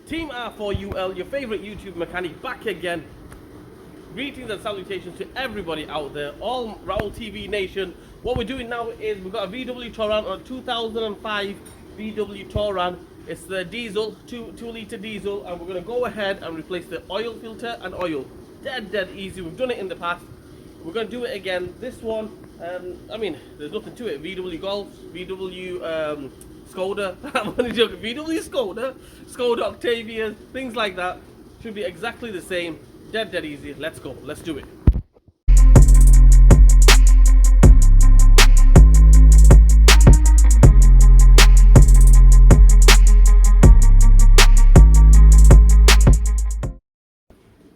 Team R4UL, your favorite YouTube mechanic, back again. Greetings and salutations to everybody out there, all Raul TV Nation. What we're doing now is we've got a VW Touran, a 2005 VW Touran. It's the diesel, 2 litre diesel, and we're going to go ahead and replace the oil filter and oil. Dead easy. We've done it in the past. We're going to do it again. This one, I mean, there's nothing to it. VW Golf, VW Skoda, I'm only joking, VW Skoda Octavia, things like that. Should be exactly the same. Dead easy. Let's go. Let's do it.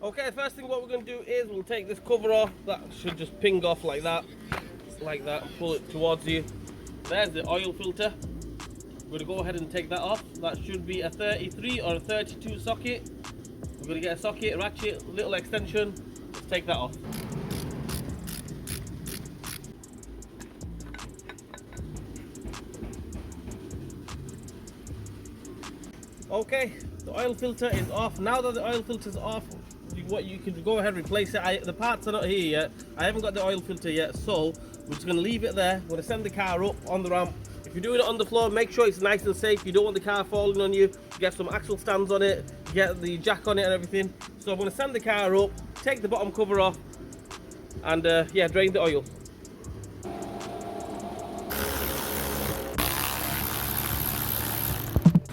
Okay, first thing what we're going to do is we'll take this cover off. That should just ping off like that, pull it towards you. There's the oil filter. We're going to go ahead and take that off. That should be a 33 or a 32 socket. We're going to get a socket, ratchet, little extension. Let's take that off. Okay, the oil filter is off. Now that the oil filter is off, you can go ahead and replace it. The parts are not here yet. I haven't got the oil filter yet, so we're just going to leave it there. We're going to send the car up on the ramp. If you're doing it on the floor, make sure it's nice and safe. You don't want the car falling on you. Get some axle stands on it, get the jack on it and everything. So I'm going to send the car up, take the bottom cover off, and yeah, drain the oil.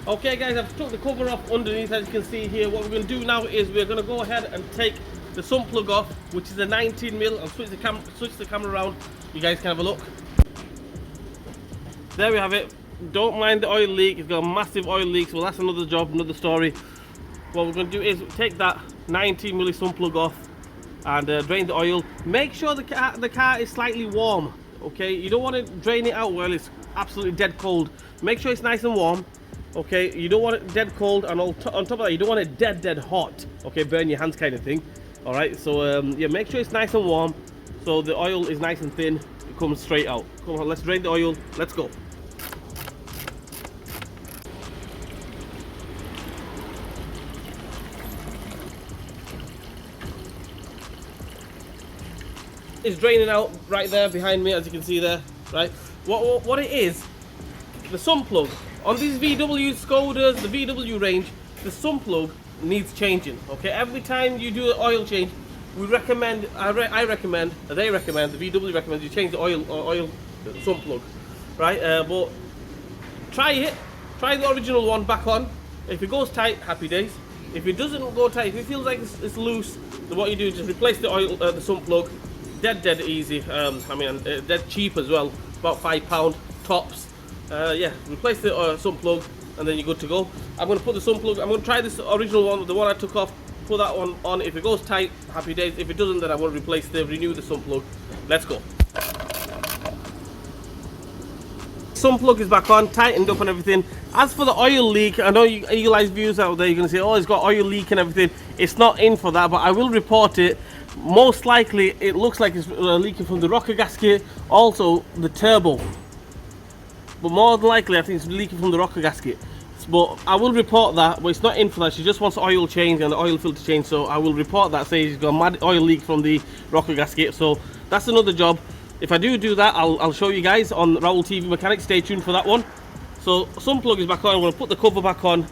Okay guys, I've took the cover off underneath, as you can see here. What we're going to do now is we're going to go ahead and take the sump plug off, which is a 19mm, and switch the camera around. You guys can have a look. There we have it. Don't mind the oil leak. It's got a massive oil leak, so that's another job, another story. What we're going to do is take that 19mm sump plug off and drain the oil. Make sure the car is slightly warm. Okay, you don't want to drain it out while it's absolutely dead cold. Make sure it's nice and warm. Okay, you don't want it dead cold, and on top of that, you don't want it dead hot. Okay, burn your hands kind of thing. All right, so yeah, make sure it's nice and warm, so the oil is nice and thin. It comes straight out. Come on, let's drain the oil. Let's go. It's draining out right there behind me, as you can see there. Right, what it is, the sump plug on these VW Skodas, the VW range, the sump plug needs changing. Okay, every time you do an oil change, we recommend, I recommend, they recommend, the VW recommends you change the oil sump plug. Right, but try the original one back on. If it goes tight, happy days. If it doesn't go tight, if it feels like it's loose, then what you do is just replace the sump plug. Dead easy. I mean, dead cheap as well. About £5 tops. Yeah, replace the sump plug, and then you're good to go. I'm going to put the sump plug. I'm going to try this original one, the one I took off. Put that one on. If it goes tight, happy days. If it doesn't, then I'm going to renew the sump plug. Let's go. Sump plug is back on, tightened up and everything. As for the oil leak, I know you Eagle Eyes viewers out there, you're going to say, oh, it's got oil leak and everything. It's not in for that, but I will report it. Most likely, it looks like it's leaking from the rocker gasket, also the turbo. But more than likely, I think it's leaking from the rocker gasket. But I will report that, but it's not in for that. She just wants oil change and the oil filter change, so I will report that, say she's got a mad oil leak from the rocker gasket. So that's another job. If I do that, I'll show you guys on Raul TV Mechanics. Stay tuned for that one. So sump plug is back on. I'm going to put the cover back on,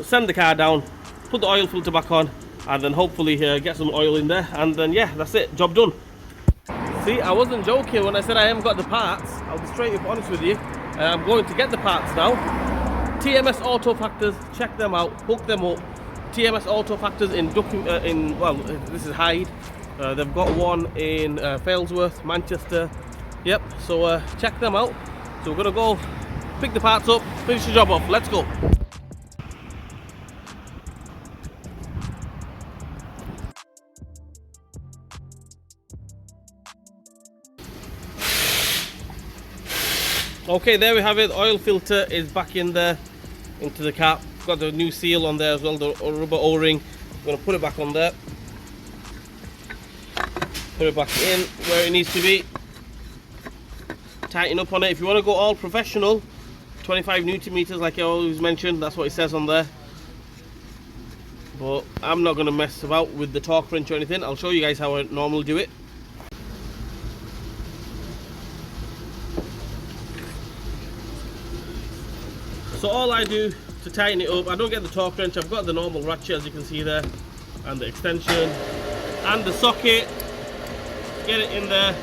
send the car down, put the oil filter back on, and then hopefully get some oil in there, and then yeah, that's it, job done. See, I wasn't joking when I said I haven't got the parts. I'll be straight up honest with you. I'm going to get the parts now. TMS Auto Factors, check them out, hook them up. TMS Auto Factors well, this is Hyde. They've got one in Failsworth, Manchester. Yep, so check them out. So we're gonna go pick the parts up, finish the job off. Let's go. Okay, there we have it. The oil filter is back in there, into the cap. Got the new seal on there as well, the rubber O-ring. I'm going to put it back on there. Put it back in where it needs to be. Tighten up on it. If you want to go all professional, 25 Newton meters like I always mentioned, that's what it says on there. but I'm not going to mess about with the torque wrench or anything. I'll show you guys how I normally do it. So all I do to tighten it up, I don't get the torque wrench, I've got the normal ratchet as you can see there, and the extension, and the socket, get it in there.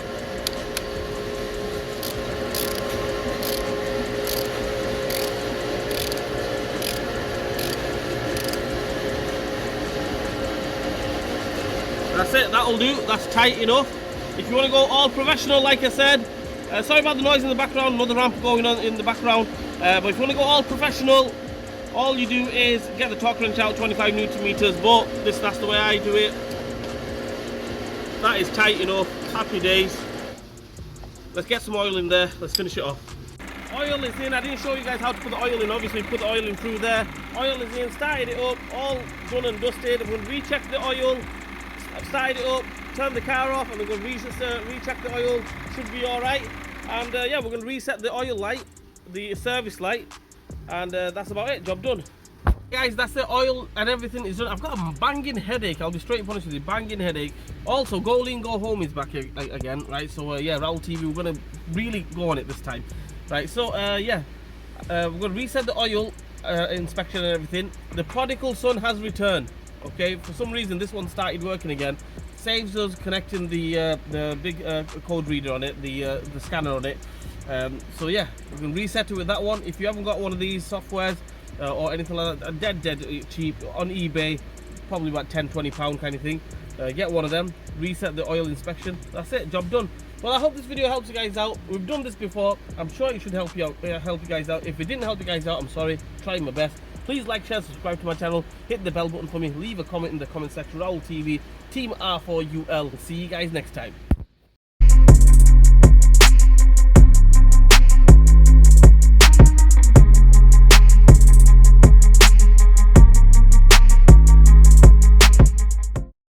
That's it, that'll do, that's tight enough. If you want to go all professional, like I said, sorry about the noise in the background, another ramp going on in the background, but if you want to go all professional, all you do is get the torque wrench out, 25 Newton meters, but that's the way I do it. That is tight enough, happy days. Let's get some oil in there, let's finish it off. Oil is in, I didn't show you guys how to put the oil in, obviously put the oil in through there. Oil is in, started it up, all done and dusted. I'm going to recheck the oil. I've started it up, turned the car off, and I'm going to recheck the oil, should be alright. And yeah, we're going to reset the oil light, the service light, and that's about it, job done. Guys, that's the oil and everything is done. I've got a banging headache, I'll be straight and honest with you, banging headache. Also, Go Lean Go Home is back again, right? So yeah, Raoul TV, we're going to really go on it this time. Right, so yeah, we're going to reset the oil inspection and everything. The prodigal son has returned. Okay, for some reason this one started working again. Saves us connecting the big code reader on it, the scanner on it. So yeah, we can reset it with that one. If you haven't got one of these softwares or anything like that, dead cheap on eBay, probably about £10-20 kind of thing. Get one of them, reset the oil inspection. That's it, job done. Well, I hope this video helps you guys out. We've done this before. I'm sure it should help you out, help you guys out. If it didn't help you guys out, I'm sorry. Trying my best. Please like, share, subscribe to my channel, hit the bell button for me, leave a comment in the comment section. Raoul TV, Team R4UL. See you guys next time.